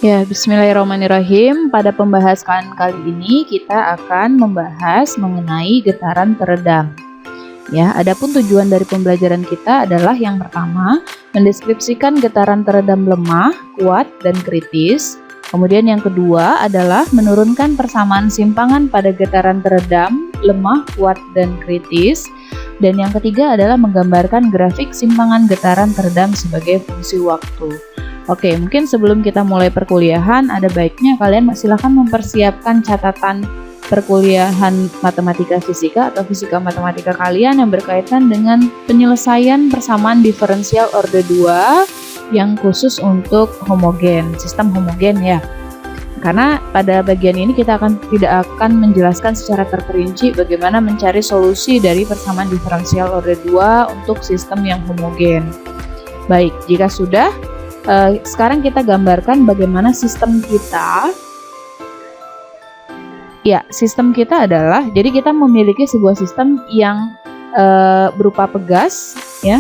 Ya, bismillahirrahmanirrahim. Pada pembahasan kali ini kita akan membahas mengenai getaran teredam. Ya, adapun tujuan dari pembelajaran kita adalah yang pertama, mendeskripsikan getaran teredam lemah, kuat, dan kritis. Kemudian yang kedua adalah menurunkan persamaan simpangan pada getaran teredam, lemah, kuat, dan kritis. Dan yang ketiga adalah menggambarkan grafik simpangan getaran teredam sebagai fungsi waktu. Oke, mungkin sebelum kita mulai perkuliahan, ada baiknya kalian silahkan mempersiapkan catatan perkuliahan matematika fisika atau fisika matematika kalian yang berkaitan dengan penyelesaian persamaan diferensial orde 2 yang khusus untuk homogen, sistem homogen ya. Karena pada bagian ini kita tidak akan menjelaskan secara terperinci bagaimana mencari solusi dari persamaan diferensial orde 2 untuk sistem yang homogen. Baik, jika sudah, sekarang kita gambarkan bagaimana sistem kita. Ya, sistem kita adalah, jadi kita memiliki sebuah sistem yang berupa pegas, ya,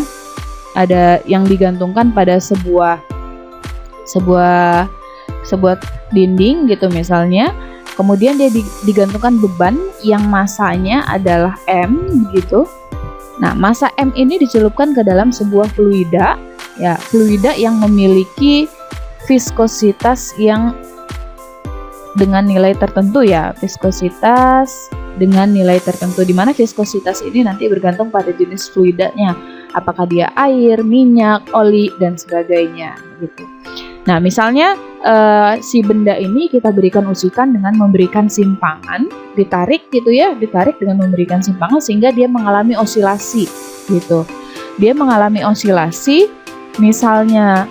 ada yang digantungkan pada sebuah dinding gitu misalnya. Kemudian dia digantungkan beban yang masanya adalah M gitu. Nah, masa M ini dicelupkan ke dalam sebuah fluida. Ya, fluida yang memiliki viskositas yang dengan nilai tertentu ya, viskositas dengan nilai tertentu, di mana viskositas ini nanti bergantung pada jenis fluidanya, apakah dia air, minyak, oli, dan sebagainya gitu. Nah, misalnya si benda ini kita berikan usikan dengan memberikan simpangan, ditarik gitu ya, ditarik dengan memberikan simpangan sehingga dia mengalami osilasi gitu. Dia mengalami osilasi. Misalnya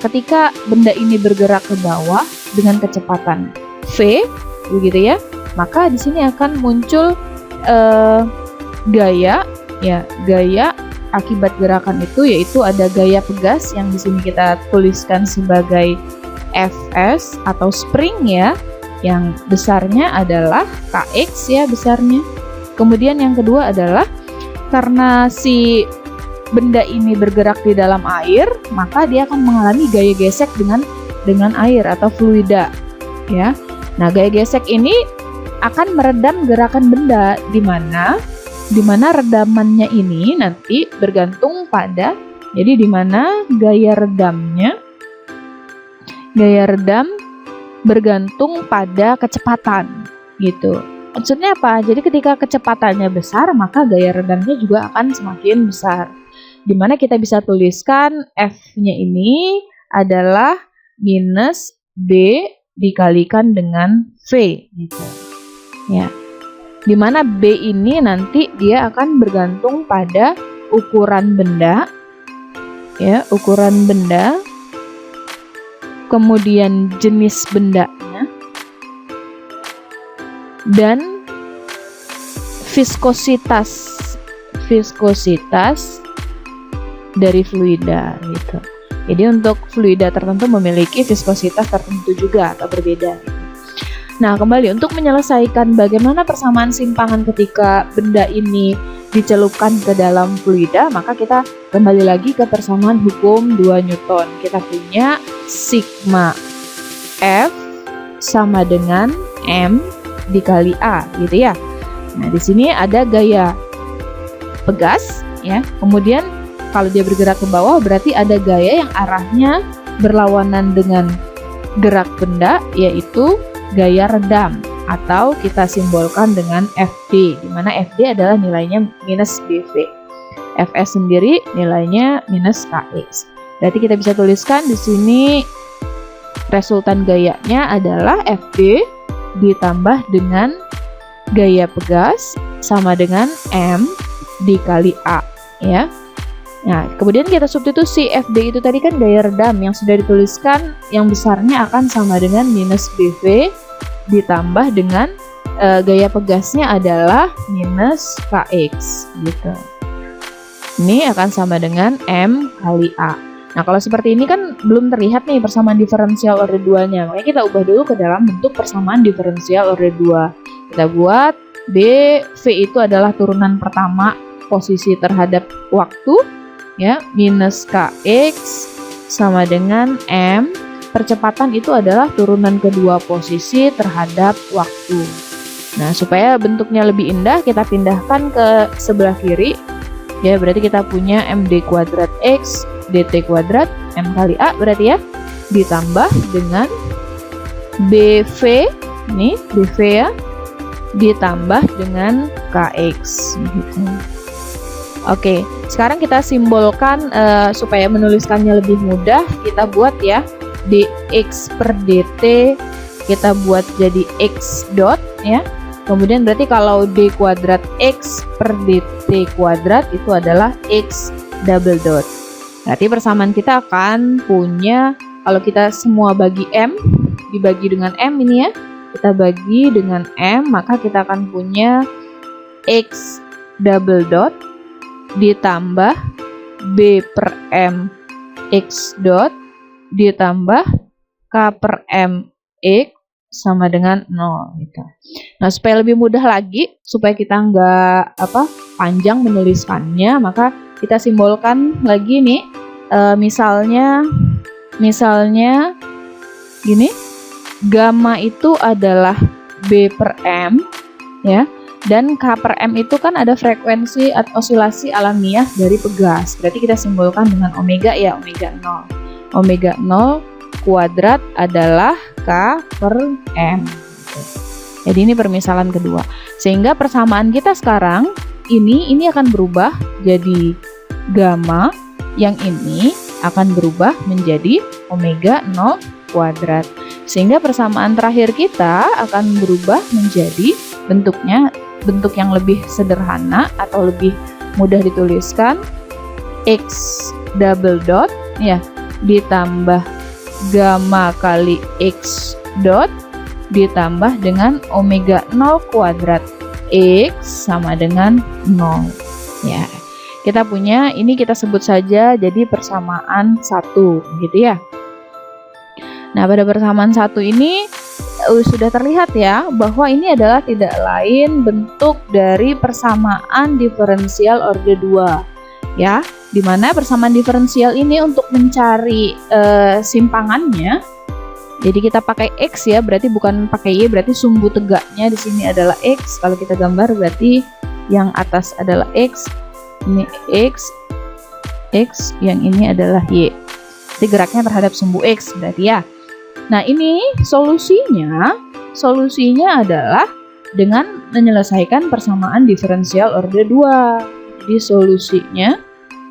ketika benda ini bergerak ke bawah dengan kecepatan v, begitu ya, maka di sini akan muncul gaya, ya, gaya akibat gerakan itu, yaitu ada gaya pegas yang di sini kita tuliskan sebagai Fs atau spring ya, yang besarnya adalah Kx ya besarnya. Kemudian yang kedua adalah karena si benda ini bergerak di dalam air, maka dia akan mengalami gaya gesek dengan air atau fluida ya. Nah, gaya gesek ini akan meredam gerakan benda, di mana redamannya ini nanti bergantung pada, jadi di mana gaya redam bergantung pada kecepatan gitu. Maksudnya apa? Jadi ketika kecepatannya besar, maka gaya redamnya juga akan semakin besar. Dimana kita bisa tuliskan F-nya ini adalah minus B dikalikan dengan V gitu. Ya. Dimana B ini nanti dia akan bergantung pada ukuran benda. Ya, ukuran benda. Kemudian jenis bendanya. Dan viskositas dari fluida gitu. Jadi untuk fluida tertentu memiliki viskositas tertentu juga atau berbeda. Nah, kembali untuk menyelesaikan bagaimana persamaan simpangan ketika benda ini dicelupkan ke dalam fluida, maka kita kembali lagi ke persamaan hukum 2 Newton. Kita punya sigma F sama dengan M dikali A gitu ya. Nah, di sini ada gaya pegas ya. Kemudian kalau dia bergerak ke bawah berarti ada gaya yang arahnya berlawanan dengan gerak benda, yaitu gaya redam, atau kita simbolkan dengan Fd, di mana Fd adalah nilainya minus Bv. Fs sendiri nilainya minus Kx. Berarti kita bisa tuliskan di sini resultan gayanya adalah Fd ditambah dengan gaya pegas sama dengan M dikali A ya. Nah, kemudian kita substitusi Fd itu tadi kan gaya redam yang sudah dituliskan, yang besarnya akan sama dengan minus Bv ditambah dengan gaya pegasnya adalah minus Kx gitu. Ini akan sama dengan M kali A. Nah, kalau seperti ini kan belum terlihat nih persamaan diferensial orde 2-nya. Makanya kita ubah dulu ke dalam bentuk persamaan diferensial orde 2. Kita buat B, V itu adalah turunan pertama posisi terhadap waktu ya, minus Kx sama dengan M percepatan itu adalah turunan kedua posisi terhadap waktu. Nah, supaya bentuknya lebih indah, kita pindahkan ke sebelah kiri. Ya, berarti kita punya MD kuadrat X, DT kuadrat, M kali A berarti ya, ditambah dengan BV, ini BV ya, ditambah dengan KX. Gitu. Oke, sekarang kita simbolkan supaya menuliskannya lebih mudah, kita buat ya, dx per dt, kita buat jadi x dot ya. Kemudian berarti kalau d kuadrat x per dt kuadrat itu adalah x double dot. Berarti persamaan kita akan punya, kalau kita semua bagi m, dibagi dengan m ini ya, kita bagi dengan m, maka kita akan punya x double dot ditambah b per m x dot ditambah k per m x sama dengan 0 gitu. Nah, supaya lebih mudah lagi, supaya kita nggak panjang menuliskannya, maka kita simbolkan lagi nih, misalnya gini, gamma itu adalah b per m ya, dan k per m itu kan ada frekuensi atau osilasi alamiah dari pegas. Berarti kita simbolkan dengan omega ya, omega 0. Omega 0 kuadrat adalah K per M. Jadi ini permisalan kedua. Sehingga persamaan kita sekarang ini akan berubah jadi gamma, yang ini akan berubah menjadi omega 0 kuadrat. Sehingga persamaan terakhir kita akan berubah menjadi bentuk yang lebih sederhana atau lebih mudah dituliskan, X double dot ya, ditambah gamma kali X dot ditambah dengan omega 0 kuadrat X sama dengan 0 ya. Kita punya, ini kita sebut saja jadi persamaan 1 gitu ya. Nah, pada persamaan 1 ini sudah terlihat ya bahwa ini adalah tidak lain bentuk dari persamaan diferensial orde 2 ya, dimana persamaan diferensial ini untuk mencari simpangannya, jadi kita pakai X ya, berarti bukan pakai Y, berarti sumbu tegaknya di sini adalah X. Kalau kita gambar berarti yang atas adalah X, ini X, yang ini adalah Y. Jadi geraknya terhadap sumbu X berarti ya. Nah, ini solusinya adalah dengan menyelesaikan persamaan diferensial orde 2. Jadi solusinya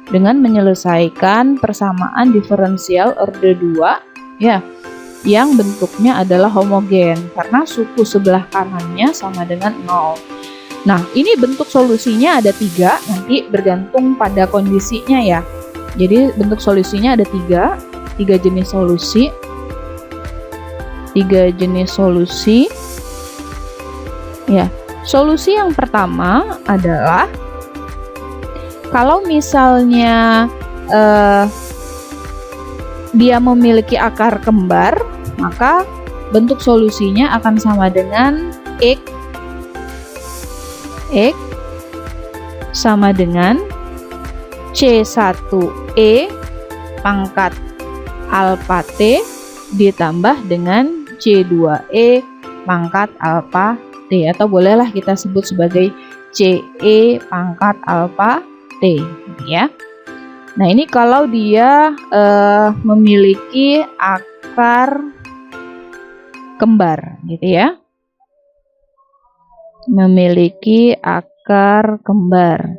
dengan menyelesaikan persamaan diferensial orde 2 ya, yang bentuknya adalah homogen karena suku sebelah kanannya sama dengan 0. Nah, ini bentuk solusinya ada 3, nanti bergantung pada kondisinya ya. Jadi bentuk solusinya ada 3 jenis solusi. 3 jenis solusi. Ya, solusi yang pertama adalah kalau misalnya dia memiliki akar kembar, maka bentuk solusinya akan sama dengan X sama dengan C1E pangkat alpha T ditambah dengan C2E pangkat alpha T, atau bolehlah kita sebut sebagai CE pangkat alpha T ya. Nah, ini kalau dia memiliki akar kembar gitu ya. Memiliki akar kembar.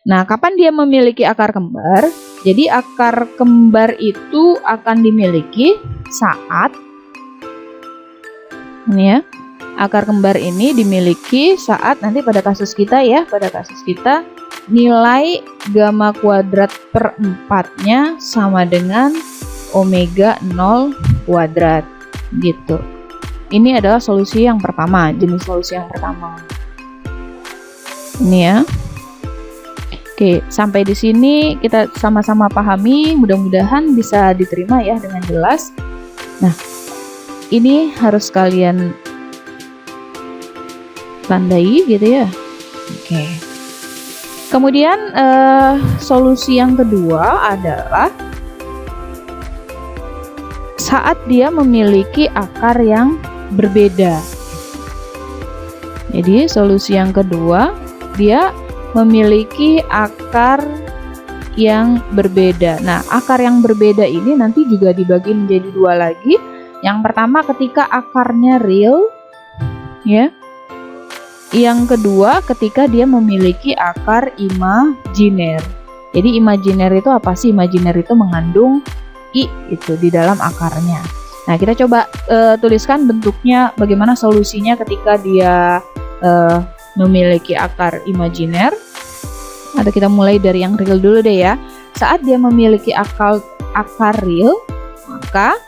Nah, kapan dia memiliki akar kembar? Jadi akar kembar itu akan dimiliki saat ini ya. Akar kembar ini dimiliki saat nanti pada kasus kita nilai gamma kuadrat per 4-nya sama dengan omega 0 kuadrat gitu. Ini adalah solusi yang pertama, jenis solusi yang pertama. Ini ya. Oke, sampai di sini kita sama-sama pahami, mudah-mudahan bisa diterima ya dengan jelas. Nah, ini harus kalian tandai gitu ya. Oke. Kemudian solusi yang kedua adalah 1 saat dia memiliki akar yang berbeda. Jadi solusi yang kedua, dia memiliki akar yang berbeda. Nah, akar yang berbeda ini nanti juga dibagi menjadi dua lagi. Yang pertama ketika akarnya real, ya. Yang kedua ketika dia memiliki akar imajiner. Jadi imajiner itu apa sih? Imajiner itu mengandung i itu di dalam akarnya. Nah, kita coba tuliskan bentuknya, bagaimana solusinya ketika dia memiliki akar imajiner. Atau kita mulai dari yang real dulu deh ya. Saat dia memiliki akar real, maka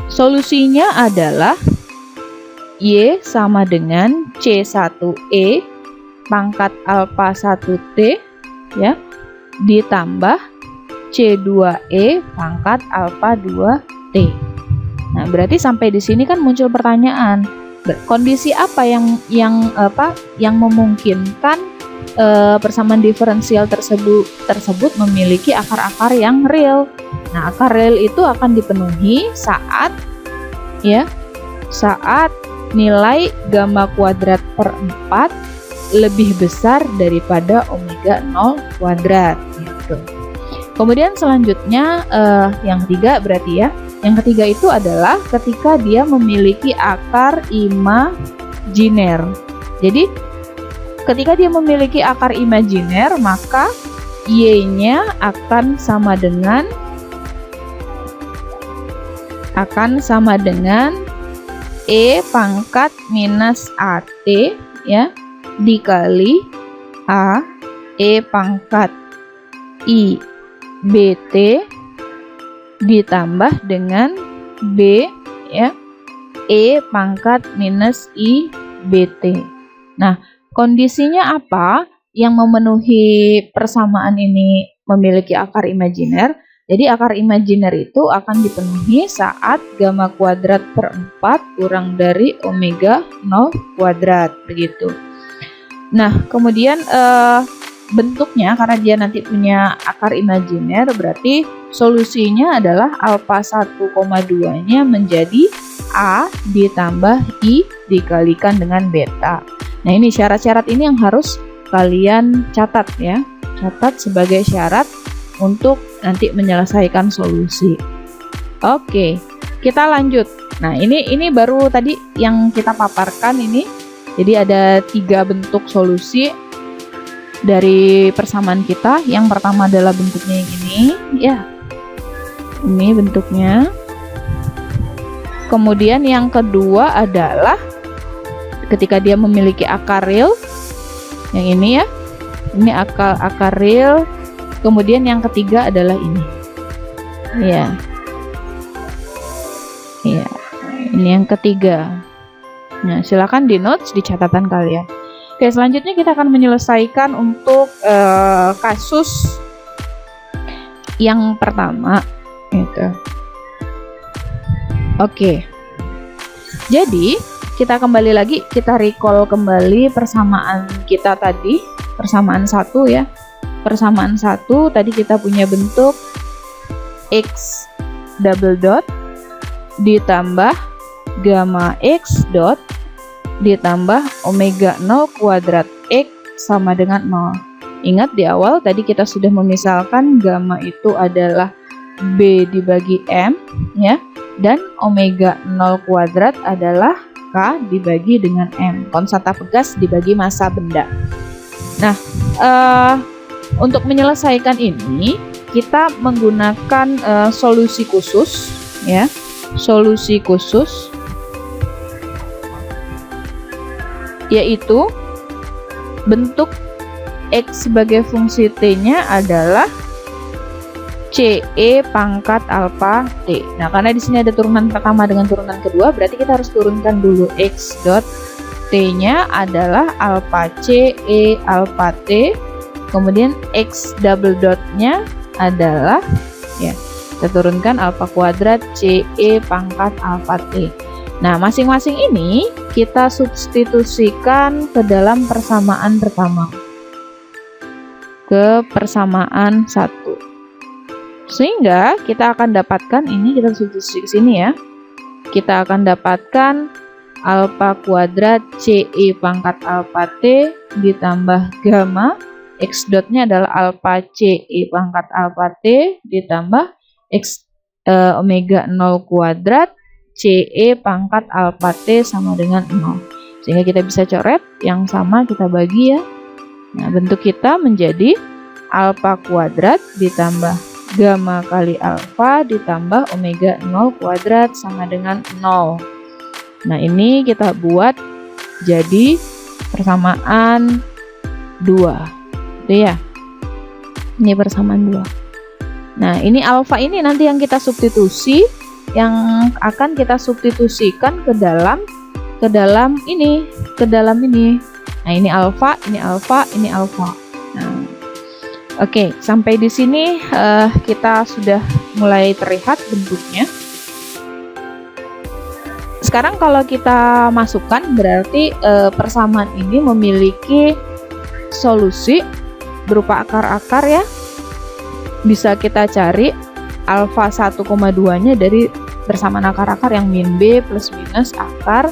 solusinya adalah Y sama dengan C1E pangkat alfa 1T, ya, ditambah C2E pangkat alfa 2T. Nah, berarti sampai di sini kan muncul pertanyaan, kondisi apa yang memungkinkan persamaan diferensial tersebut memiliki akar-akar yang real. Nah, akar real itu akan dipenuhi saat nilai gamma kuadrat per 4 lebih besar daripada omega 0 kuadrat gitu. Kemudian selanjutnya yang ketiga berarti ya. Yang ketiga itu adalah ketika dia memiliki akar imajiner. Jadi ketika dia memiliki akar imajiner, maka Y-nya akan sama dengan E pangkat minus AT, ya, dikali A E pangkat I BT ditambah dengan B, ya, E pangkat minus I BT. Nah, kondisinya apa yang memenuhi persamaan ini memiliki akar imajiner? Jadi akar imajiner itu akan dipenuhi saat gamma kuadrat per 4 kurang dari omega 0 kuadrat, begitu. Nah, kemudian bentuknya, karena dia nanti punya akar imajiner, berarti solusinya adalah alfa 1,2-nya menjadi A ditambah I dikalikan dengan beta. Nah, ini syarat-syarat ini yang harus kalian catat ya. Catat sebagai syarat untuk nanti menyelesaikan solusi. Oke, kita lanjut. Nah, ini baru tadi yang kita paparkan ini. Jadi ada 3 bentuk solusi dari persamaan kita. Yang pertama adalah bentuknya yang ini, ya. Ini bentuknya. Kemudian yang kedua adalah ketika dia memiliki akar real, yang ini ya. Ini akar real. Kemudian yang ketiga adalah ini. Ya. Ya. Ini yang ketiga. Nah, silakan di notes di catatan kalian. Oke, selanjutnya kita akan menyelesaikan untuk kasus yang pertama gitu. Oke. Jadi, kita kembali lagi, kita recall kembali persamaan kita tadi, persamaan 1 ya. Persamaan 1 tadi kita punya bentuk X double dot ditambah gamma X dot ditambah omega 0 kuadrat X sama dengan 0. Ingat di awal tadi kita sudah memisalkan gamma itu adalah B dibagi M ya, dan omega 0 kuadrat adalah K dibagi dengan M. Konstanta Pegas dibagi massa benda. Nah, untuk menyelesaikan ini kita menggunakan solusi khusus ya. Solusi khusus yaitu bentuk X sebagai fungsi T-nya adalah CE pangkat alfa T. Nah, karena di sini ada turunan pertama dengan turunan kedua, berarti kita harus turunkan dulu X dot T-nya adalah alfa CE alfa T. Kemudian X double dot-nya adalah ya, kita turunkan alfa kuadrat CE pangkat alfa T. Nah, masing-masing ini kita substitusikan ke dalam persamaan pertama. Ke persamaan 1. Sehingga kita akan dapatkan ini, kita substitusi ke sini ya. Kita akan dapatkan alfa kuadrat CE pangkat alfa T ditambah gamma X dotnya adalah alfa CE pangkat alfa T ditambah X omega 0 kuadrat CE pangkat alfa T sama dengan 0. Sehingga kita bisa coret yang sama, kita bagi ya. Nah, bentuk kita menjadi alfa kuadrat ditambah gamma kali alfa ditambah omega 0 kuadrat sama dengan 0. Nah, ini kita buat jadi persamaan 2. Itu ya. Ini persamaan 2. Nah, ini alfa ini nanti yang kita substitusi, yang akan kita substitusikan ke dalam ini. Nah, ini alfa, ini alfa, ini alfa. Nah, oke, sampai di sini kita sudah mulai terlihat bentuknya. Sekarang kalau kita masukkan, berarti persamaan ini memiliki solusi berupa akar-akar ya. Bisa kita cari alfa 1,2-nya dari persamaan akar-akar yang min B plus minus akar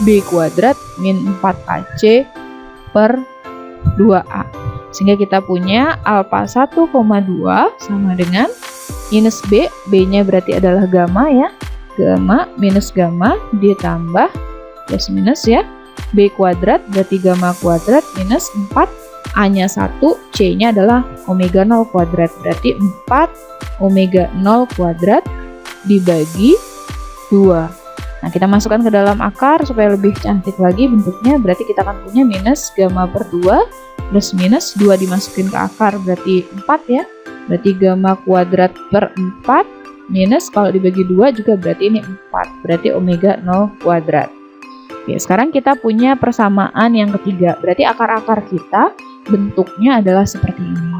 B kuadrat min 4AC per 2A. Sehingga kita punya alfa 1,2 sama dengan minus B, B-nya berarti adalah gamma ya. Gamma minus gamma ditambah plus minus ya. B kuadrat berarti gamma kuadrat minus 4, A-nya 1, C-nya adalah omega 0 kuadrat. Berarti 4 omega 0 kuadrat dibagi 2. Nah, kita masukkan ke dalam akar supaya lebih cantik lagi bentuknya. Berarti kita akan punya minus gamma per 2 plus minus 2 dimasukin ke akar berarti 4 ya. Berarti gamma kuadrat per 4 minus kalau dibagi 2 juga berarti ini 4. Berarti omega 0 kuadrat. Oke, sekarang kita punya persamaan yang ketiga. Berarti akar-akar kita bentuknya adalah seperti ini.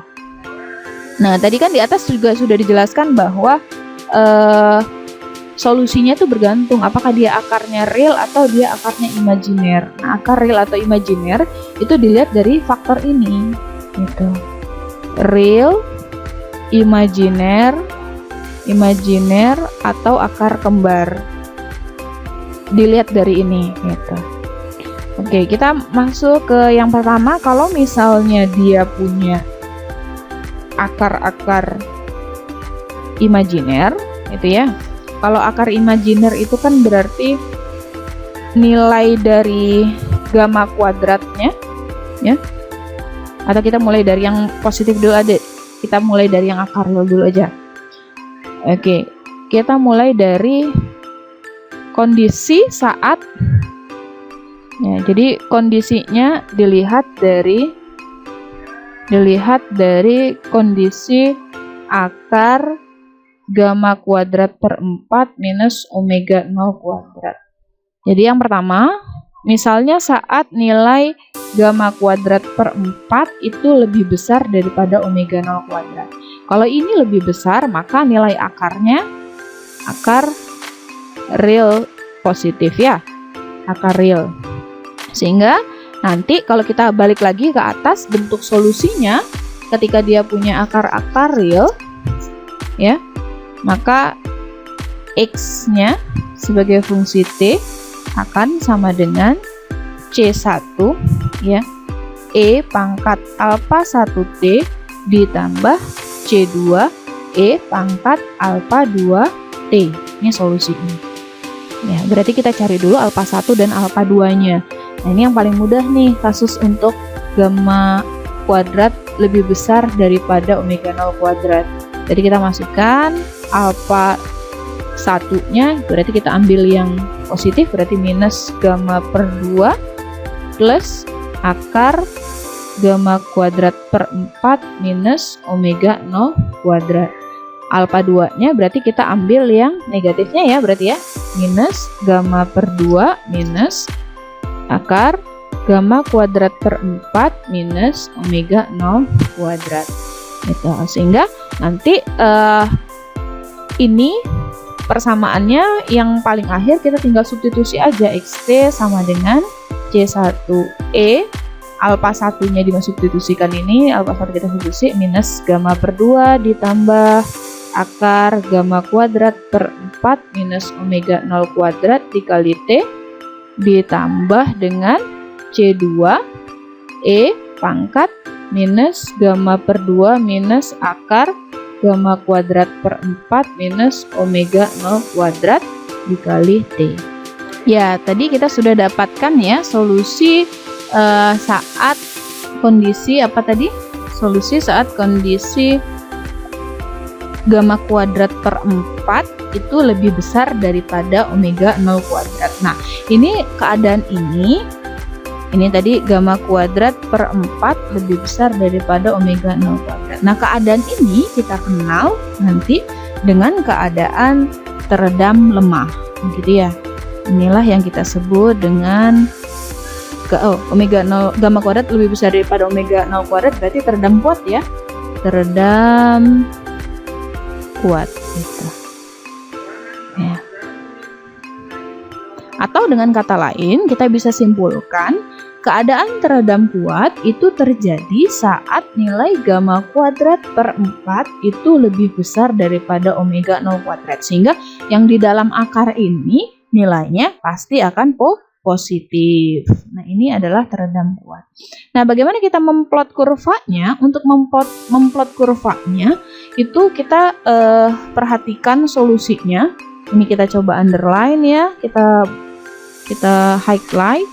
Nah, tadi kan di atas juga sudah dijelaskan bahwa solusinya itu bergantung apakah dia akarnya real atau dia akarnya imajiner. Nah, akar real atau imajiner itu dilihat dari faktor ini gitu. Real, imajiner atau akar kembar. Dilihat dari ini gitu. Oke, kita masuk ke yang pertama. Kalau misalnya dia punya akar-akar imajiner itu ya. Kalau akar imajiner itu kan berarti nilai dari gamma kuadratnya ya. Atau kita mulai dari yang positif dulu aja. Kita mulai dari yang akar dulu aja. Oke, kita mulai dari kondisi saat ya, jadi kondisinya dilihat dari kondisi akar gamma kuadrat per 4 minus omega 0 kuadrat. Jadi yang pertama, misalnya saat nilai gamma kuadrat per 4 itu lebih besar daripada omega 0 kuadrat. Kalau ini lebih besar, maka nilai akarnya akar real positif ya, akar real. Sehingga nanti kalau kita balik lagi ke atas, bentuk solusinya ketika dia punya akar-akar real ya, maka X-nya sebagai fungsi T akan sama dengan C1 ya, E pangkat alfa 1T ditambah C2 E pangkat alfa 2T. Ini solusinya. Ya, berarti kita cari dulu alfa 1 dan alfa 2-nya. Nah, ini yang paling mudah nih, kasus untuk gamma kuadrat lebih besar daripada omega 0 kuadrat. Jadi kita masukkan alfa 1-nya, berarti kita ambil yang positif, berarti minus gamma per 2 plus akar gamma kuadrat per 4 minus omega 0 kuadrat. Alfa 2-nya berarti kita ambil yang negatifnya ya, berarti ya. Minus gamma per 2 minus akar gamma kuadrat per 4 minus omega 0 kuadrat. Gitu. Sehingga nanti ini persamaannya yang paling akhir kita tinggal substitusi aja. XT sama dengan C1E. Alfa 1-nya dimasuksubstitusikan ini, alfa 1 kita substitusi minus gamma per 2 ditambah akar gamma kuadrat per 4 minus omega 0 kuadrat dikali T ditambah dengan C2 E pangkat minus gamma per 2 minus akar gamma kuadrat per 4 minus omega 0 kuadrat dikali T. Ya, tadi kita sudah dapatkan ya solusi saat kondisi apa tadi? Solusi saat kondisi gamma kuadrat per 4 itu lebih besar daripada omega 0 kuadrat. Nah, ini keadaan ini tadi gamma kuadrat per 4 lebih besar daripada omega 0 kuadrat. Nah, keadaan ini kita kenal nanti dengan keadaan teredam lemah, gitu ya. Inilah yang kita sebut dengan omega 0 gamma kuadrat lebih besar daripada omega 0 kuadrat, berarti teredam kuat ya. Teredam kuat gitu. Ya. Atau dengan kata lain, kita bisa simpulkan keadaan teredam kuat itu terjadi saat nilai gamma kuadrat per 4 itu lebih besar daripada omega 0 kuadrat. Sehingga yang di dalam akar ini nilainya pasti akan positif. Nah, ini adalah teredam kuat. Nah, bagaimana kita memplot kurvanya? Untuk memplot kurvanya itu kita perhatikan solusinya. Ini kita coba underline ya. Kita highlight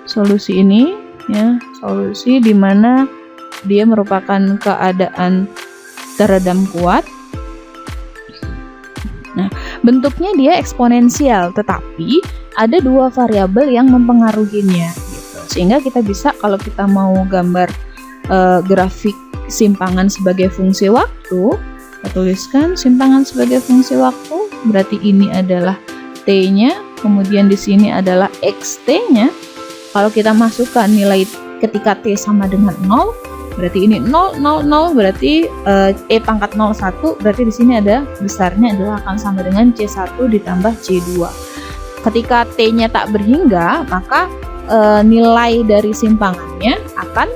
solusi ini ya, solusi di mana dia merupakan keadaan teredam kuat. Nah, bentuknya dia eksponensial, tetapi ada dua variabel yang mempengaruhinya gitu. Sehingga kita bisa, kalau kita mau gambar grafik simpangan sebagai fungsi waktu, kita tuliskan simpangan sebagai fungsi waktu, berarti ini adalah T-nya, kemudian di sini adalah XT-nya. Kalau kita masukkan nilai ketika T sama dengan 0, berarti ini 0, 0, 0, berarti E pangkat 0, 1, berarti di sini ada besarnya adalah akan sama dengan C1 ditambah C2. Ketika T-nya tak berhingga, maka nilai dari simpangannya akan,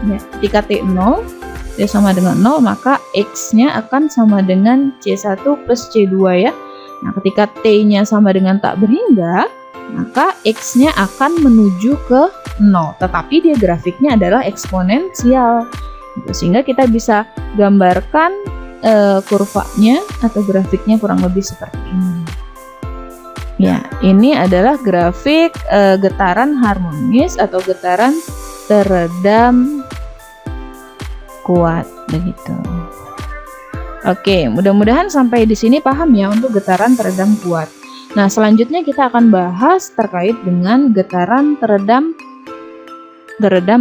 ya, ketika T 0, T sama dengan 0, maka X-nya akan sama dengan C1 plus C2 ya. Nah, ketika T-nya sama dengan tak berhingga, maka X-nya akan menuju ke 0, tetapi dia grafiknya adalah eksponensial. Sehingga kita bisa gambarkan kurvanya atau grafiknya kurang lebih seperti ini. Ya, ini adalah grafik getaran harmonis atau getaran teredam kuat, begitu. Oke, mudah-mudahan sampai di sini paham ya untuk getaran teredam kuat. Nah, selanjutnya kita akan bahas terkait dengan getaran teredam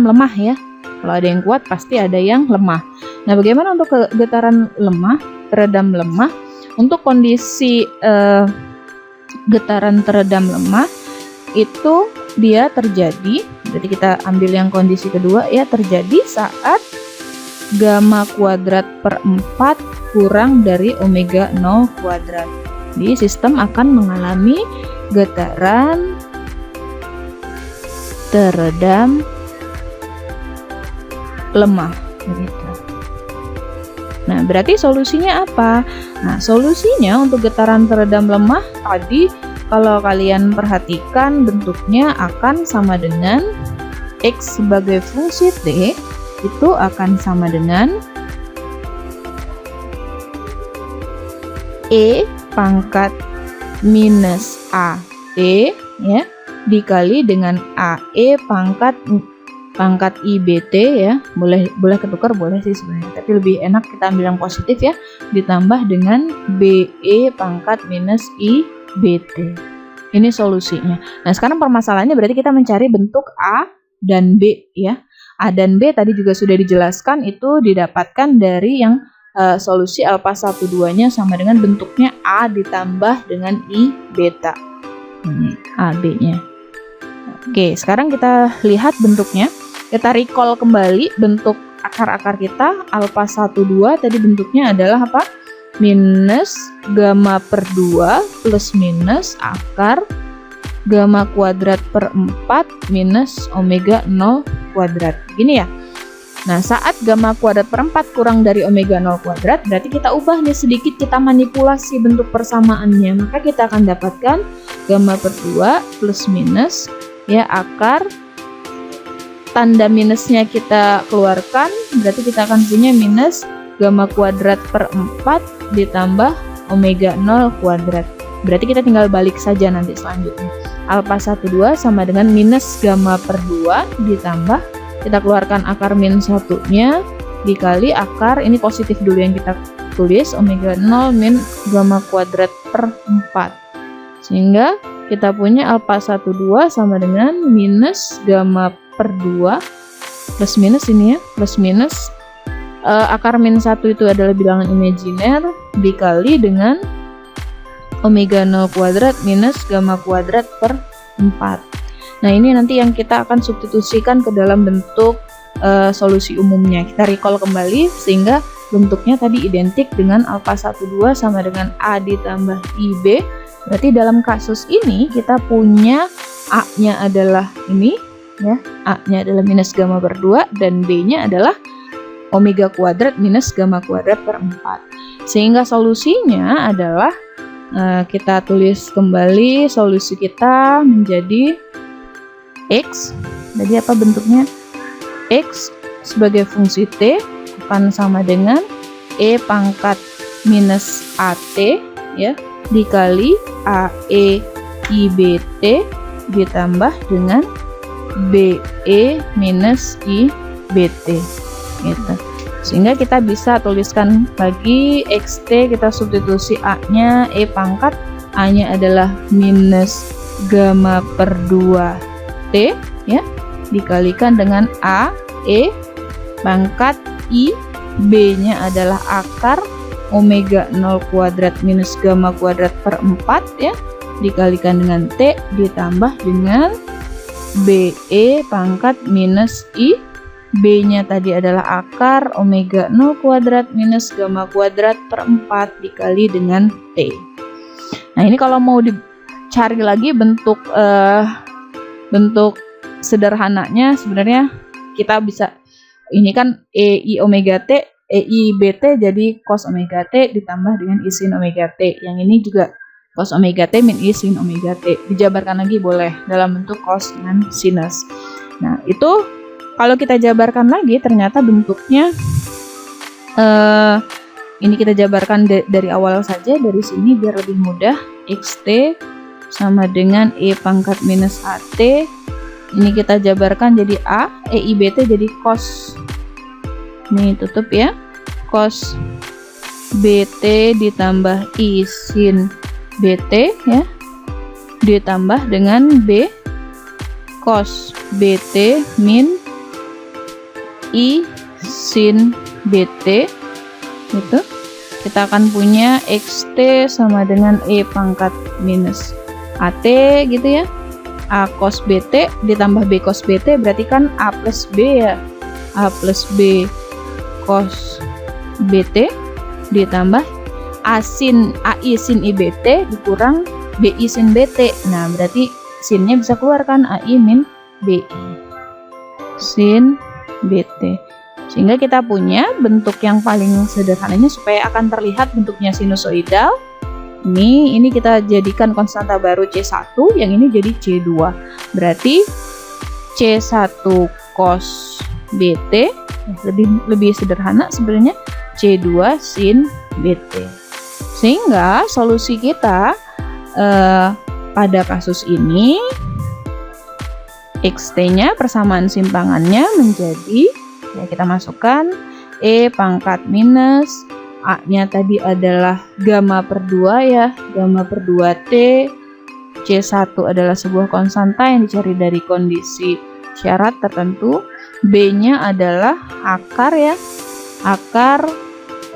lemah ya. Kalau ada yang kuat pasti ada yang lemah. Nah, bagaimana untuk getaran teredam lemah? Untuk kondisi getaran teredam lemah itu dia terjadi, berarti kita ambil yang kondisi kedua ya, terjadi saat gamma kuadrat per 4 kurang dari omega 0 kuadrat. Jadi sistem akan mengalami getaran teredam lemah begitu. Nah, berarti solusinya apa? Nah, solusinya untuk getaran teredam lemah tadi kalau kalian perhatikan bentuknya akan sama dengan X sebagai fungsi T itu akan sama dengan E pangkat minus AT ya dikali dengan AE pangkat IBT ya. Boleh ketukar, boleh sih sebenarnya, tapi lebih enak kita ambil yang positif ya, ditambah dengan BE pangkat minus IBT. Ini solusinya. Nah, sekarang permasalahannya berarti kita mencari bentuk A dan B ya. A dan B tadi juga sudah dijelaskan, itu didapatkan dari yang solusi alpha 1,2-nya sama dengan bentuknya A ditambah dengan I beta. Ini AB-nya. Oke, sekarang kita lihat bentuknya. Kita recall kembali bentuk akar-akar kita. Alpha 1,2 tadi bentuknya adalah apa? Minus gamma per 2 plus minus akar gamma kuadrat per 4 minus omega 0 kuadrat. Gini ya. Nah, saat gamma kuadrat per 4 kurang dari omega 0 kuadrat, berarti kita ubah nih sedikit, kita manipulasi bentuk persamaannya. Maka kita akan dapatkan gamma per 2 plus minus, ya, akar. Tanda minusnya kita keluarkan, berarti kita akan punya minus gamma kuadrat per 4 ditambah omega 0 kuadrat. Berarti kita tinggal balik saja nanti selanjutnya. Alpha 12 sama dengan minus gamma per 2 ditambah, kita keluarkan akar min 1-nya dikali akar, ini positif dulu yang kita tulis, omega 0 min gamma kuadrat per 4. Sehingga kita punya alpha 12 sama dengan minus gamma per 2 plus minus ini ya, plus minus akar min 1 itu adalah bilangan imajiner dikali dengan omega 0 kuadrat minus gamma kuadrat per 4. Nah, ini nanti yang kita akan substitusikan ke dalam bentuk solusi umumnya. Kita recall kembali sehingga bentuknya tadi identik dengan alpha 12 sama dengan A ditambah IB. Berarti dalam kasus ini kita punya A-nya adalah ini, ya, A-nya adalah minus gamma per 2 dan B-nya adalah omega kuadrat minus gamma kuadrat per 4. Sehingga solusinya adalah kita tulis kembali solusi kita menjadi X, jadi apa bentuknya? X sebagai fungsi T akan sama dengan E pangkat minus AT, ya, dikali AE IBT ditambah dengan BE minus IBT, gitu. Sehingga kita bisa tuliskan lagi XT, kita substitusi A-nya E pangkat, A-nya adalah minus gamma per 2 T, ya, dikalikan dengan A E pangkat I, B-nya adalah akar omega 0 kuadrat minus gamma kuadrat per 4, ya, dikalikan dengan T ditambah dengan BE pangkat minus I, B-nya tadi adalah akar omega 0 kuadrat minus gamma kuadrat per 4 dikali dengan T. Nah, ini kalau mau dicari lagi bentuk sederhananya, sebenarnya kita bisa, ini kan EI omega T, EI BT jadi cos omega T ditambah dengan I sin omega T. Yang ini juga cos omega T min I sin omega T. Dijabarkan lagi boleh dalam bentuk cos dengan sinus. Nah, itu kalau kita jabarkan lagi ternyata bentuknya ini kita jabarkan dari awal saja, dari sini biar lebih mudah. XT sama dengan E pangkat minus AT, ini kita jabarkan jadi A, EIBT jadi cos, ini tutup ya, cos BT ditambah I sin BT, ya, ditambah dengan B cos BT min I sin BT, gitu. Kita akan punya XT sama dengan E pangkat minus AT, gitu ya, A cos BT ditambah B cos BT, berarti kan A plus B, ya, A plus B cos BT ditambah AI sin IBT dikurang BI sin BT. Nah, berarti sinnya bisa keluarkan AI min BI sin BT. Sehingga kita punya bentuk yang paling sederhananya supaya akan terlihat bentuknya sinusoidal. Ini kita jadikan konstanta baru C1, yang ini jadi C2. Berarti C1 cos BT, lebih sederhana sebenarnya, C2 sin BT. Sehingga solusi kita pada kasus ini XT-nya persamaan simpangannya menjadi, ya, kita masukkan E pangkat minus A-nya tadi adalah gamma per 2, ya, gamma per 2T. C1 adalah sebuah konstanta yang dicari dari kondisi syarat tertentu. B-nya adalah akar, ya, akar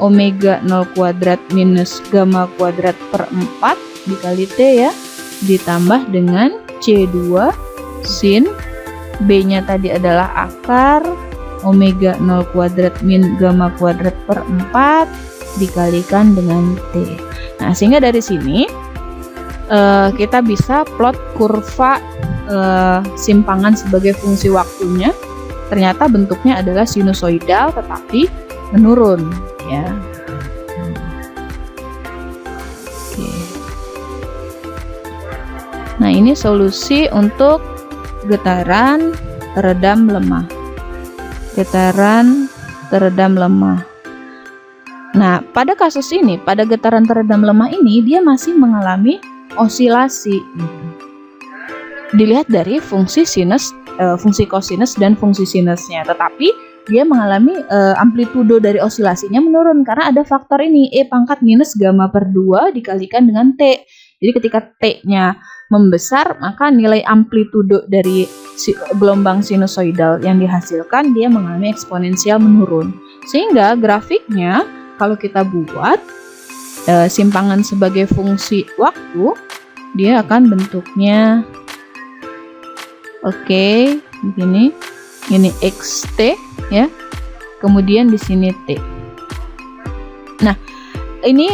omega 0 kuadrat minus gamma kuadrat per 4 dikali T, ya, ditambah dengan C2 sin B-nya tadi adalah akar omega 0 kuadrat min gamma kuadrat per 4 dikalikan dengan T. Nah, sehingga dari sini kita bisa plot kurva simpangan sebagai fungsi waktunya. ternyata bentuknya adalah sinusoidal tetapi menurun ya. Oke. Nah, ini solusi untuk getaran teredam lemah. Getaran teredam lemah. Nah, pada kasus ini, pada getaran teredam lemah ini, dia masih mengalami osilasi. Dilihat dari fungsi sinus, fungsi kosinus dan fungsi sinusnya. Tetapi dia mengalami amplitudo dari osilasinya menurun karena ada faktor ini, E pangkat minus gamma per 2 dikalikan dengan T. Jadi ketika T-nya membesar, maka nilai amplitudo dari gelombang sinusoidal yang dihasilkan dia mengalami eksponensial menurun. Sehingga grafiknya kalau kita buat simpangan sebagai fungsi waktu, dia akan bentuknya begini. Ini xt ya. Kemudian di sini T. Nah, ini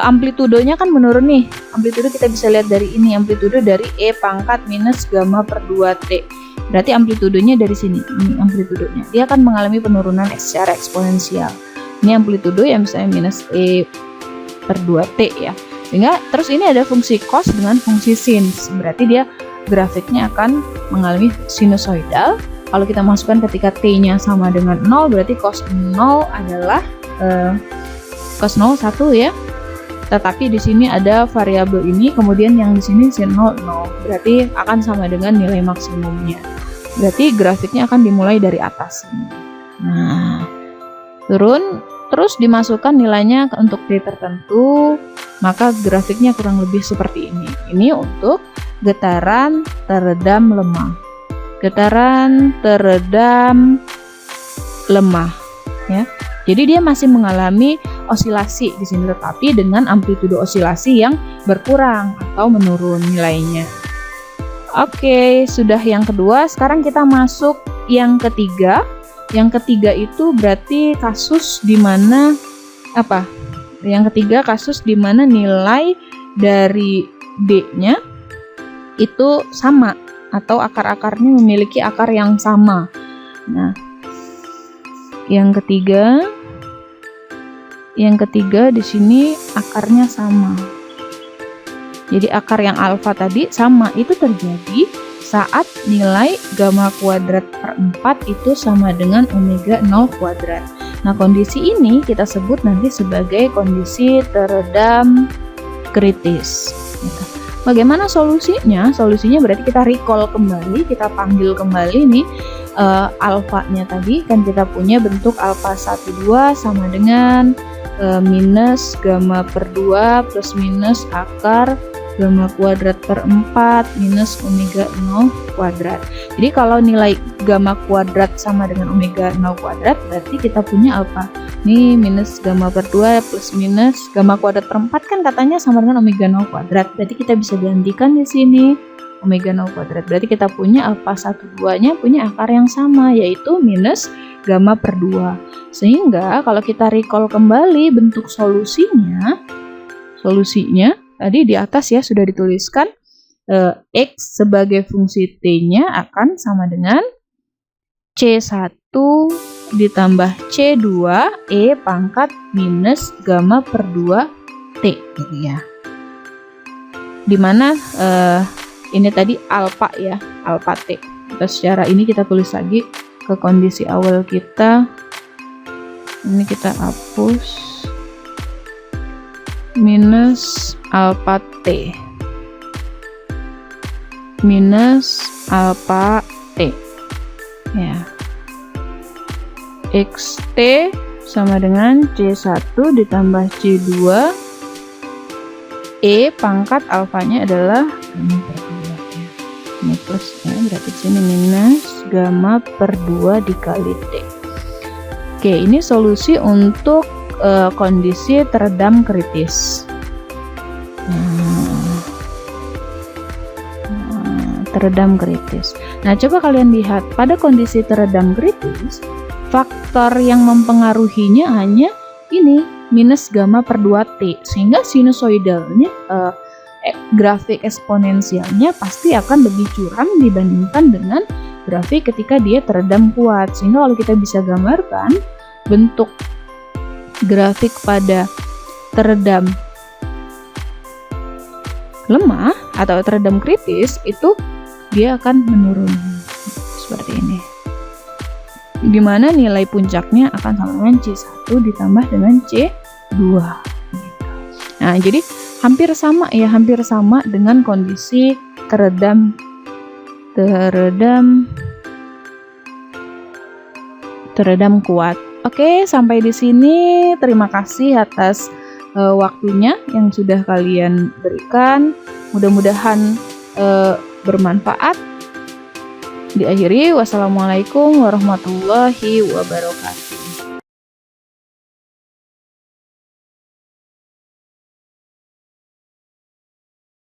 amplitudonya kan menurun nih. Amplitudo kita bisa lihat dari ini, amplitudo dari E pangkat minus gamma per 2T. Berarti amplitudonya dari sini, ini amplitudonya. Dia akan mengalami penurunan secara eksponensial. Ini amplitudo yang misalnya minus E per 2T ya. Sehingga terus ini ada fungsi cos dengan fungsi sin. Berarti dia grafiknya akan mengalami sinusoidal. Kalau kita masukkan ketika T-nya sama dengan 0, berarti cos 0 adalah cos 0 1 ya. Tetapi di sini ada variabel ini, kemudian yang di sini sin 0 0. Berarti akan sama dengan nilai maksimumnya. Berarti grafiknya akan dimulai dari atas ini. Nah, turun terus dimasukkan nilainya untuk T tertentu, maka grafiknya kurang lebih seperti ini. Ini untuk getaran teredam lemah. Getaran teredam lemah ya. Jadi dia masih mengalami osilasi di sini, tetapi dengan amplitudo osilasi yang berkurang atau menurun nilainya. Oke, sudah yang kedua. Sekarang kita masuk yang ketiga. Yang ketiga itu berarti kasus di mana apa? Yang ketiga kasus di mana nilai dari D-nya itu sama atau akar-akarnya memiliki akar yang sama. Nah, yang ketiga di sini akarnya sama. Jadi akar yang alfa tadi sama, itu terjadi saat nilai gamma kuadrat per 4 itu sama dengan omega 0 kuadrat. Nah, kondisi ini kita sebut nanti sebagai kondisi teredam kritis. Bagaimana solusinya? Solusinya berarti kita recall kembali, kita panggil kembali nih alfanya tadi, kan kita punya bentuk alfa 12 sama dengan minus gamma per 2 plus minus akar gamma kuadrat per 4 minus omega 0 kuadrat. Jadi kalau nilai gamma kuadrat sama dengan omega 0 kuadrat, berarti kita punya apa? Ini minus gamma per 2 plus minus gamma kuadrat per 4 kan katanya sama dengan omega 0 kuadrat. Berarti kita bisa gantikan di sini omega 0 kuadrat. Berarti kita punya alfa 12-nya punya akar yang sama, yaitu minus gamma per 2. Sehingga kalau kita recall kembali bentuk solusinya tadi di atas ya sudah dituliskan X sebagai fungsi T-nya akan sama dengan C1 ditambah C2 E pangkat minus gamma per 2 T ya. Dimana ini tadi alfa ya, alfa T. Terus secara ini kita tulis lagi ke kondisi awal kita. Ini kita hapus minus alfa T minus alfa T ya. XT sama dengan C1 ditambah C2 E pangkat alfanya adalah gamma per 2 ya. Ini plus ya, berarti sini minus gamma per 2 dikali T. Oke, ini solusi untuk kondisi teredam kritis. Teredam kritis. Nah, coba kalian lihat pada kondisi teredam kritis, faktor yang mempengaruhinya hanya ini minus gamma per 2T, sehingga sinusoidalnya grafik eksponensialnya pasti akan lebih curam dibandingkan dengan grafik ketika dia teredam kuat. Sehingga kalau kita bisa gambarkan bentuk grafik pada teredam lemah atau teredam kritis, itu dia akan menurun seperti ini, di mana nilai puncaknya akan sama dengan C1 ditambah dengan C2 gitu. Nah, jadi hampir sama dengan kondisi teredam kuat. Oke, sampai di sini. Terima kasih atas waktunya yang sudah kalian berikan. Mudah-mudahan bermanfaat. Diakhiri, wassalamualaikum warahmatullahi wabarakatuh.